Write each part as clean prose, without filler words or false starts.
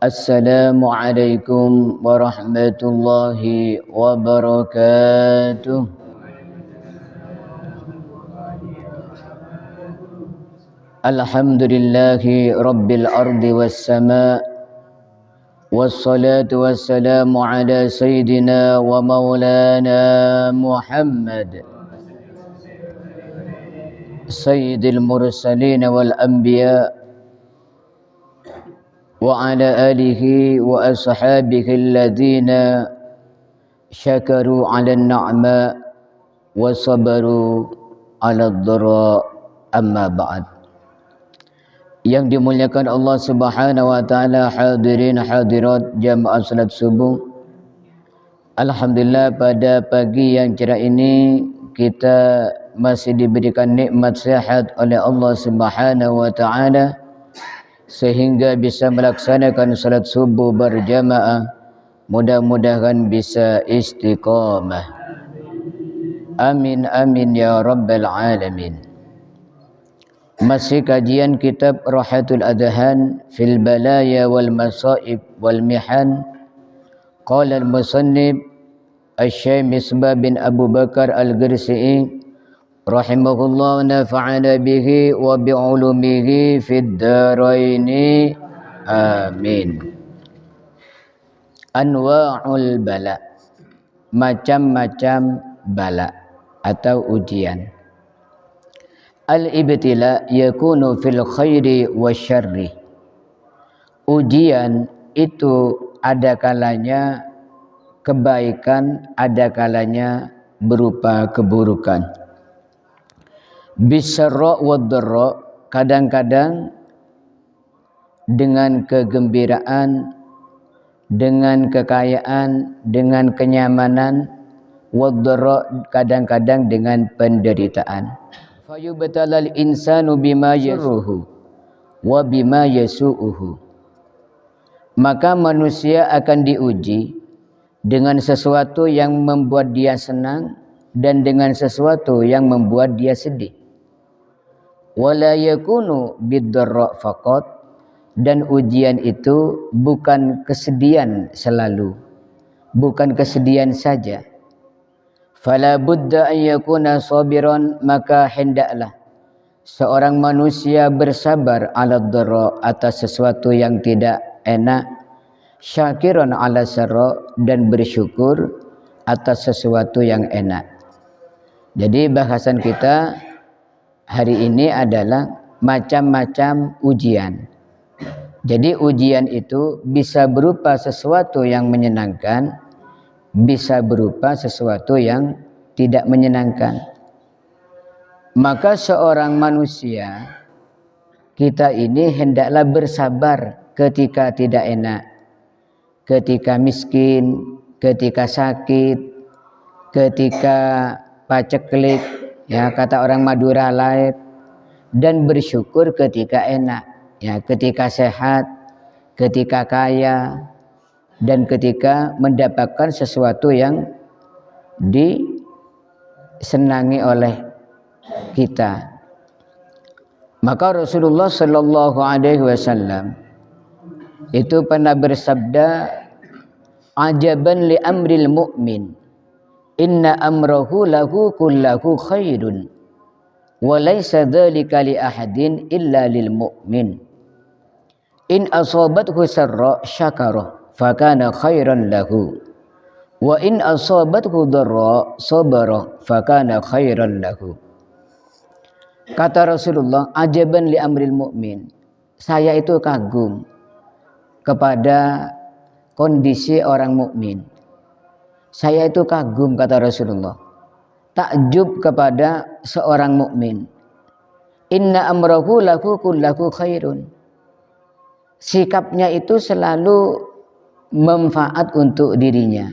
Assalamualaikum warahmatullahi wabarakatuh. Alhamdulillahi rabbil ardi was sama', wassalatu wassalamu ala sayyidina wa maulana Muhammad sayyidil mursalin wal anbiya wa ala alihi wa ashabihi alladhina syakaru ala an-na'ma wa sabaru ala ad-dara, amma ba'd. Yang dimuliakan Allah Subhanahu wa taala, hadirin hadirat jamaah salat subuh. Alhamdulillah, pada pagi yang cerah ini kita masih diberikan nikmat sehat oleh Allah Subhanahu wa taala sehingga bisa melaksanakan salat subuh berjamaah. Mudah-mudahan bisa istiqamah. Amin amin ya rabbal alamin. Masih kajian kitab Rahatul Adhan fil Balaya wal Masaib wal Mihan. Qala al-musannif Asy-Syaikh Misbah bin Abu Bakar Al-Gharsi'i rahimahullah, nafa'ana bihi wa bi'ulumihi fid daraini, amin. Anwa'ul bala, macam-macam bala atau ujian. Al-ibtila yakunu fil khairi wasyarri. Ujian itu ada kalanya kebaikan, ada kalanya berupa keburukan. Bisarra wad-dharra, kadang-kadang dengan kegembiraan, dengan kekayaan, dengan kenyamanan. Wad-dharra, kadang-kadang dengan penderitaan. Fayubtalal insanu bima yasuruhu wa bima yasu'uhu. Maka manusia akan diuji dengan sesuatu yang membuat dia senang dan dengan sesuatu yang membuat dia sedih. Wala yakunu bid-dharra faqat, dan ujian itu bukan kesedihan selalu, bukan kesedihan saja. Fala budda an yakuna sabiran, maka hendaklah seorang manusia bersabar ala dharra, atas sesuatu yang tidak enak, syakiran ala sarra, dan bersyukur atas sesuatu yang enak. Jadi bahasan kita hari ini adalah macam-macam ujian. Jadi ujian itu bisa berupa sesuatu yang menyenangkan, bisa berupa sesuatu yang tidak menyenangkan. Maka seorang manusia, kita ini hendaklah bersabar ketika tidak enak, ketika miskin, ketika sakit, ketika paceklik, ya kata orang Madura lain, dan bersyukur ketika enak, ya ketika sehat, ketika kaya, dan ketika mendapatkan sesuatu yang disenangi oleh kita. Maka Rasulullah Sallallahu Alaihi Wasallam itu pernah bersabda, ajaban li amril mu'min, inna amrahu lahu kullahu khairun, wa laysa dzalika li ahadin illa lil mu'min. In asabathu sarra syakara fakana khairan lahu, wa in asabathu dharra sabara fakana khairan lahu. Kata Rasulullah, ajaban li amril mu'min, saya itu kagum kepada kondisi orang mukmin. Saya itu kagum, kata Rasulullah, takjub kepada seorang mukmin. Inna amrahu lahu kullahu khairun, sikapnya itu selalu manfaat untuk dirinya,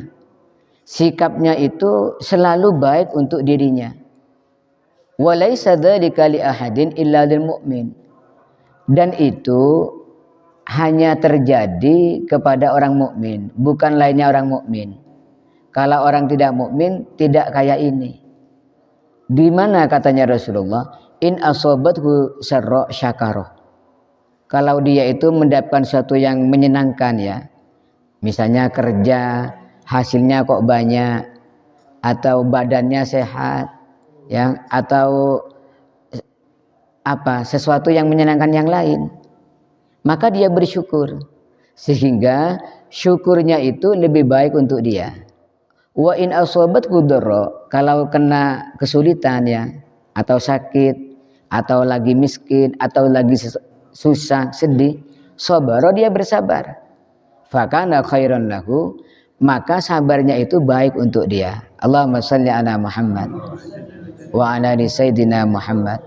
sikapnya itu selalu baik untuk dirinya. Walaysa dzalika li ahadin illa lil mu'min, dan itu hanya terjadi kepada orang mukmin, bukan lainnya orang mukmin. Kalau orang tidak mukmin tidak kayak ini. Di mana katanya Rasulullah, in asobathu sarra syakara, kalau dia itu mendapatkan sesuatu yang menyenangkan ya, misalnya kerja hasilnya kok banyak, atau badannya sehat ya, atau apa sesuatu yang menyenangkan yang lain, maka dia bersyukur, sehingga syukurnya itu lebih baik untuk dia. Wa in asobat kudoro, kalau kena kesulitan ya, atau sakit, atau lagi miskin, atau lagi susah, sedih, sabara, dia bersabar. Fakana khairan lahu, maka sabarnya itu baik untuk dia. Allahumma shalli ala Muhammad wa ala ali sayyidina Muhammad.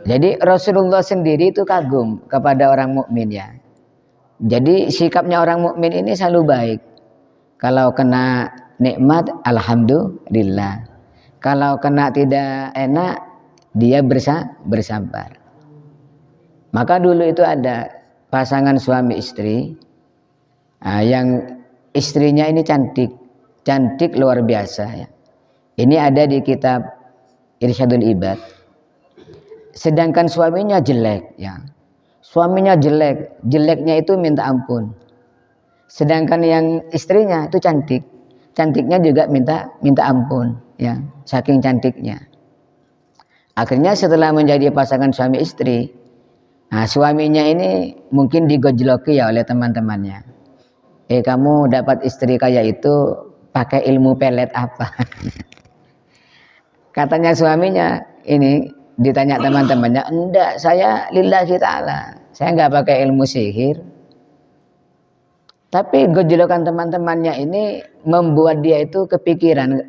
Jadi Rasulullah sendiri itu kagum kepada orang mukmin ya. Jadi sikapnya orang mukmin ini selalu baik. Kalau kena nikmat, alhamdulillah. Kalau kena tidak enak, dia bersabar. Maka dulu itu ada pasangan suami istri, yang istrinya ini cantik luar biasa ya. Ini ada di kitab Irsyadul Ibad. Sedangkan suaminya jelek ya. Suaminya jeleknya itu minta ampun. Sedangkan yang istrinya itu cantiknya juga minta ampun ya, saking cantiknya. Akhirnya setelah menjadi pasangan suami istri, suaminya ini mungkin digojloki ya oleh teman-temannya. Kamu dapat istri kayak itu pakai ilmu pelet apa? Katanya suaminya ini, ditanya teman-temannya, enggak, saya lillahi ta'ala, saya enggak pakai ilmu sihir. Tapi gejolokan teman-temannya ini membuat dia itu kepikiran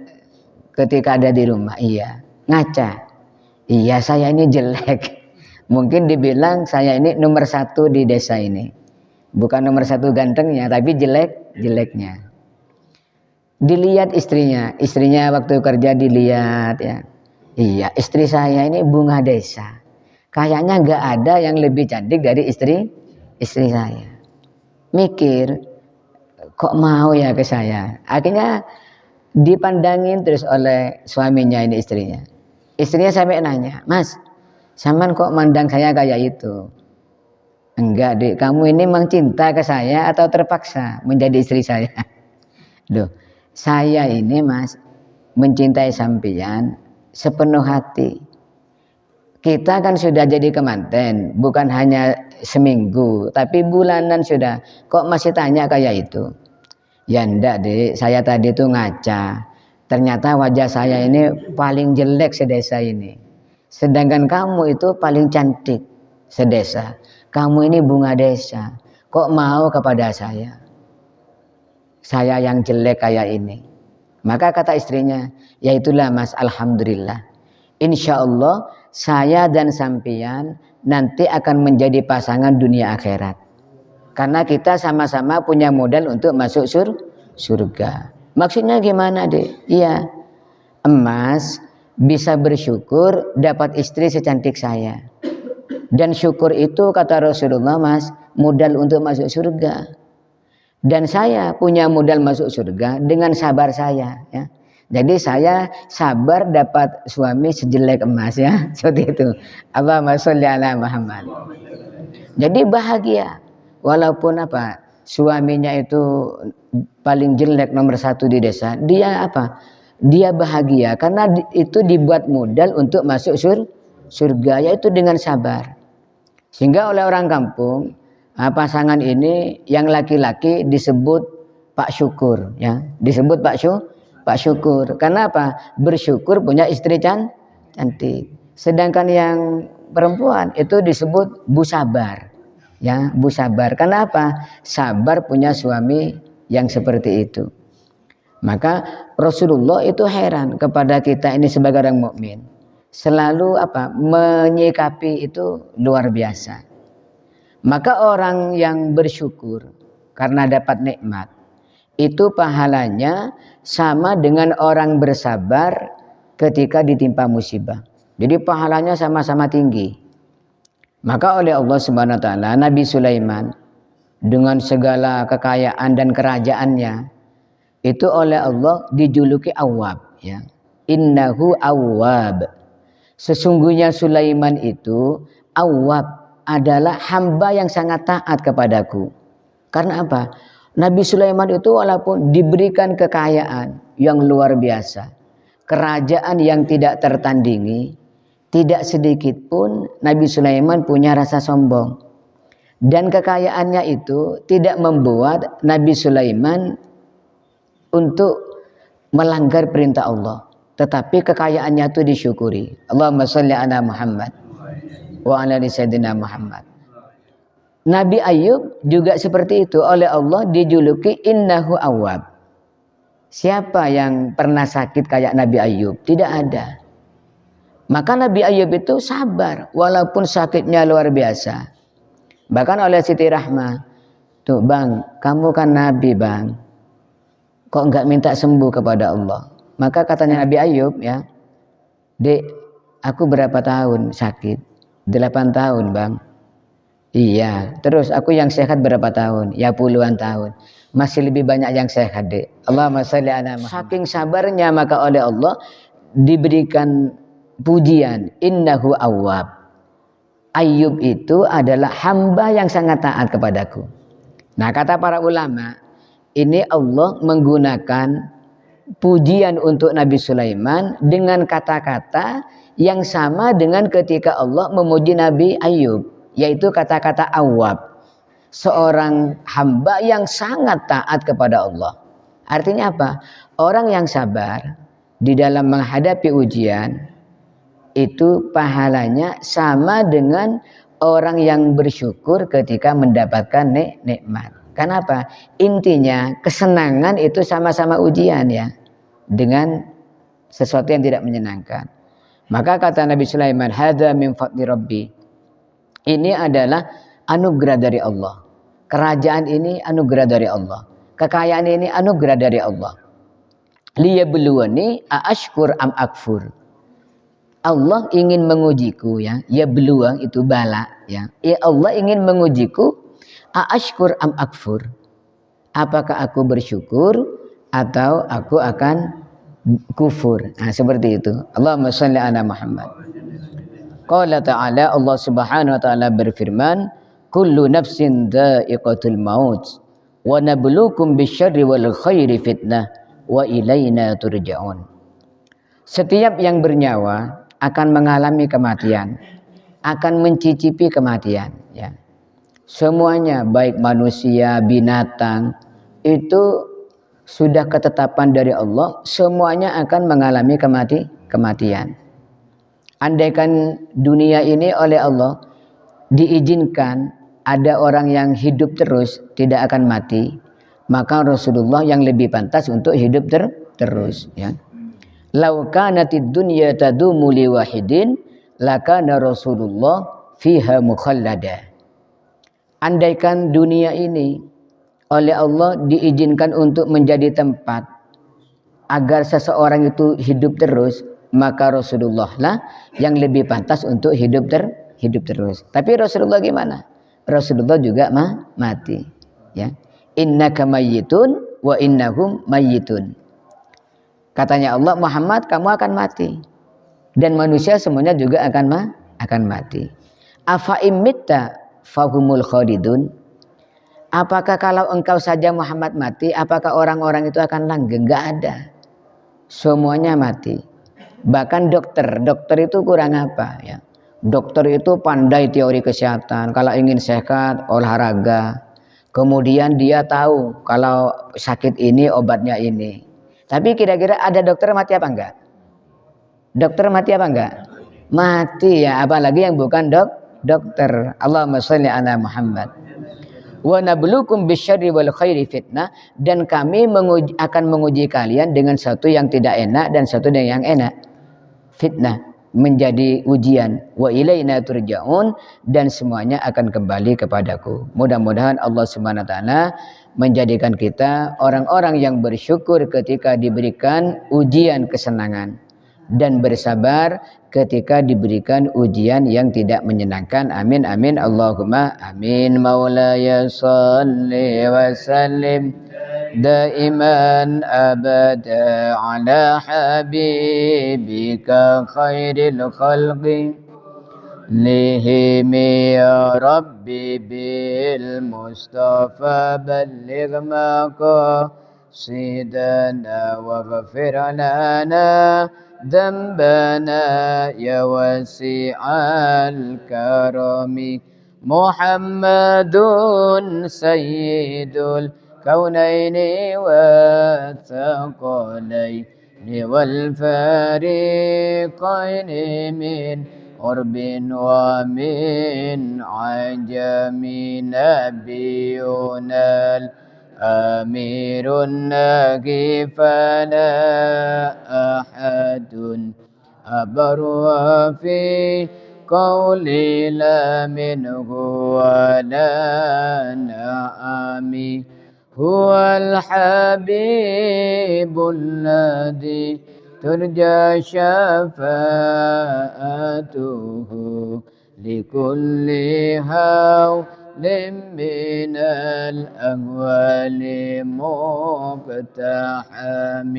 ketika ada di rumah, iya, ngaca, iya saya ini jelek. Mungkin dibilang saya ini nomor 1 di desa ini, bukan nomor 1 gantengnya, tapi jeleknya. Dilihat istrinya waktu kerja dilihat ya, iya istri saya ini bunga desa, kayaknya nggak ada yang lebih cantik dari istri saya. Mikir, kok mau ya ke saya. Akhirnya dipandangin terus oleh suaminya ini istrinya. Istrinya sampai nanya, Mas, sampean kok mandang saya kayak itu? Enggak dek, kamu ini memang cinta ke saya atau terpaksa menjadi istri saya? Loh, saya ini Mas mencintai sampean sepenuh hati. Kita kan sudah jadi kemanten, bukan hanya seminggu, tapi bulanan sudah. Kok masih tanya kayak itu? Ya enggak dek, saya tadi tuh ngaca. Ternyata wajah saya ini paling jelek sedesa ini. Sedangkan kamu itu paling cantik sedesa. Kamu ini bunga desa. Kok mau kepada saya? Saya yang jelek kayak ini. Maka kata istrinya, ya itulah Mas, alhamdulillah. Insya Allah saya dan sampean nanti akan menjadi pasangan dunia akhirat. Karena kita sama-sama punya modal untuk masuk surga. Maksudnya gimana deh? Iya, emas bisa bersyukur dapat istri secantik saya. Dan syukur itu kata Rasulullah Mas, modal untuk masuk surga. Dan saya punya modal masuk surga dengan sabar saya ya. Jadi saya sabar dapat suami sejelek emas ya, seperti itu. Allahumma sholli ala Muhammad. Jadi bahagia, walaupun apa suaminya itu paling jelek nomor 1 di desa, dia apa? Dia bahagia karena itu dibuat modal untuk masuk surga, yaitu dengan sabar. Sehingga oleh orang kampung, pasangan ini yang laki-laki disebut Pak Syukur ya, disebut Pak Syukur. Karena apa? Bersyukur punya istri cantik. Sedangkan yang perempuan itu disebut Bu Sabar. Ya, Bu Sabar. Karena apa? Sabar punya suami yang seperti itu. Maka Rasulullah itu heran kepada kita ini sebagai orang mukmin. Selalu apa? Menyikapi itu luar biasa. Maka orang yang bersyukur karena dapat nikmat, itu pahalanya sama dengan orang bersabar ketika ditimpa musibah. Jadi pahalanya sama-sama tinggi. Maka oleh Allah Subhanahu wa taala Nabi Sulaiman dengan segala kekayaan dan kerajaannya itu oleh Allah dijuluki Awwab ya. Innahu Awwab. Sesungguhnya Sulaiman itu Awwab, adalah hamba yang sangat taat kepadaku. Karena apa? Nabi Sulaiman itu walaupun diberikan kekayaan yang luar biasa, kerajaan yang tidak tertandingi, tidak sedikit pun Nabi Sulaiman punya rasa sombong. Dan kekayaannya itu tidak membuat Nabi Sulaiman untuk melanggar perintah Allah. Tetapi kekayaannya itu disyukuri. Allahumma sholli ala Muhammad wa ala ali sayyidina Muhammad. Nabi Ayub juga seperti itu, oleh Allah dijuluki innahu awwab. Siapa yang pernah sakit kayak Nabi Ayub? Tidak ada. Maka Nabi Ayub itu sabar walaupun sakitnya luar biasa. Bahkan oleh Siti Rahmah, tuh bang, kamu kan Nabi bang, kok enggak minta sembuh kepada Allah? Maka katanya Nabi Ayub, ya, dek, aku berapa tahun sakit? 8 tahun bang. Iya, terus aku yang sehat berapa tahun? Ya puluhan tahun. Masih lebih banyak yang sehat, dek. Allahumma sholli ala Muhammad. Saking sabarnya maka oleh Allah diberikan pujian, innahu awwab. Ayub itu adalah hamba yang sangat taat kepadaku. Nah, kata para ulama, ini Allah menggunakan pujian untuk Nabi Sulaiman dengan kata-kata yang sama dengan ketika Allah memuji Nabi Ayub, yaitu kata-kata awwab, seorang hamba yang sangat taat kepada Allah. Artinya apa? Orang yang sabar di dalam menghadapi ujian itu pahalanya sama dengan orang yang bersyukur ketika mendapatkan nikmat. Kenapa? Intinya kesenangan itu sama-sama ujian, ya, dengan sesuatu yang tidak menyenangkan. Maka kata Nabi Sulaiman, hadza min fadli rabbi. Ini adalah anugerah dari Allah. Kerajaan ini anugerah dari Allah. Kekayaan ini anugerah dari Allah. Liyabluwani aashkur am akfur. Allah ingin mengujiku, ya. Ya beluang itu bala, ya. Ya Allah ingin mengujiku aashkur am akfur. Apakah aku bersyukur atau aku akan kufur? Nah, seperti itu. Allahumma sholli ala Muhammad. Qala ta'ala, Allah Subhanahu wa taala berfirman, kullu nafsin dha'iqatul maut wa nabluukum bisyarri wal khairi fitnah wa ilaina turja'un. Setiap yang bernyawa akan mengalami kematian, akan mencicipi kematian, ya. Semuanya, baik manusia, binatang, itu sudah ketetapan dari Allah, semuanya akan mengalami kematian. Andaikan dunia ini oleh Allah diizinkan ada orang yang hidup terus, tidak akan mati, maka Rasulullah yang lebih pantas untuk hidup terus, ya. Lau kanatid dunya tadumu li wahidin lakana Rasulullah fiha mukhallada. Andaikan dunia ini oleh Allah diizinkan untuk menjadi tempat agar seseorang itu hidup terus, maka Rasulullah lah yang lebih pantas untuk hidup terus. Tapi Rasulullah gimana? Rasulullah juga mati, ya. Innaka mayyitun wa innahum mayyitun. Katanya Allah, Muhammad, kamu akan mati dan manusia semuanya juga akan mati. Afa imitta fahumul khalidun. Apakah kalau engkau saja Muhammad mati, apakah orang-orang itu akan langgeng? Enggak ada. Semuanya mati. Bahkan dokter itu kurang apa, ya? Dokter itu pandai teori kesehatan. Kalau ingin sehat, olahraga. Kemudian dia tahu kalau sakit ini obatnya ini. Tapi kira-kira ada dokter mati apa enggak? Dokter mati apa enggak? Mati, ya, apalagi yang bukan dokter. Allahumma sholli ala Muhammad. Wa nabluukum bisyarri wal khairi fitnah, dan kami akan menguji kalian dengan satu yang tidak enak dan satu yang enak. Fitnah, menjadi ujian. Wa ilaina turja'un, dan semuanya akan kembali kepadaku. Mudah-mudahan Allah Subhanahu wa taala menjadikan kita orang-orang yang bersyukur ketika diberikan ujian kesenangan dan bersabar ketika diberikan ujian yang tidak menyenangkan. Amin amin Allahumma amin. Maulaya shalli wa sallim daiman abada ala habibika khairil khalqi لهم يا ربي بالمصطفى بلغ مقاصدنا واغفر لنا ذنبنا يا واسع الكرم محمد سيد الكونين والثقلين والفريقين من قرب ومن عجم نبينا الأمير الناجي فلا أحد أبر في قولي لا منه ولا نعمي هو الحبيب الذي ترجى شفاعته لكل هول من الأهوال مقتحم